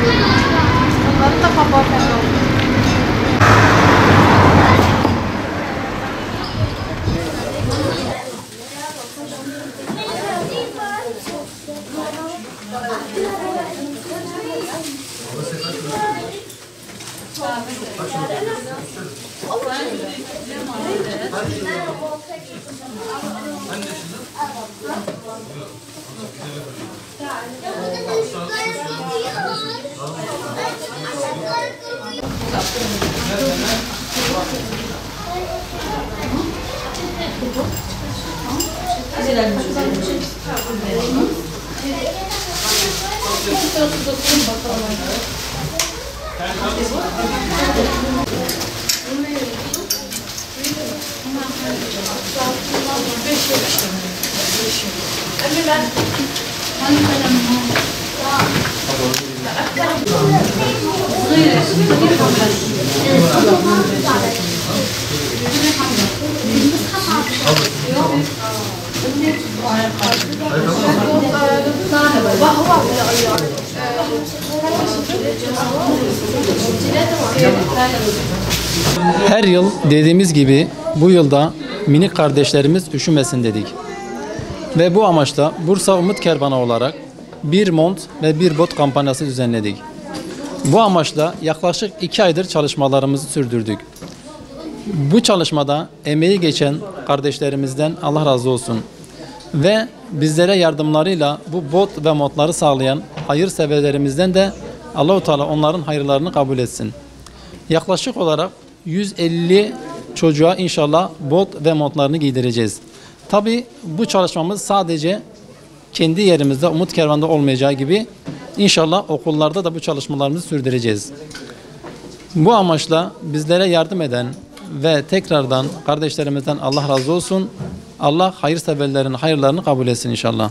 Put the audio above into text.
Onları da kapatalım. Her yıl dediğimiz gibi bu yılda minik kardeşlerimiz üşümesin dedik. Ve bu amaçla Bursa Umut Kervanı olarak bir mont ve bir bot kampanyası düzenledik. Bu amaçla yaklaşık 2 aydır çalışmalarımızı sürdürdük. Bu çalışmada emeği geçen kardeşlerimizden Allah razı olsun. Ve bizlere yardımlarıyla bu bot ve montları sağlayan hayırseverlerimizden de Allah-u Teala onların hayırlarını kabul etsin. Yaklaşık olarak 150 çocuğa inşallah bot ve montlarını giydireceğiz. Tabii bu çalışmamız sadece kendi yerimizde Umut Kervan'da olmayacağı gibi inşallah okullarda da bu çalışmalarımızı sürdüreceğiz. Bu amaçla bizlere yardım eden ve tekrardan kardeşlerimizden Allah razı olsun. Allah hayırseverlerin hayırlarını kabul etsin inşallah.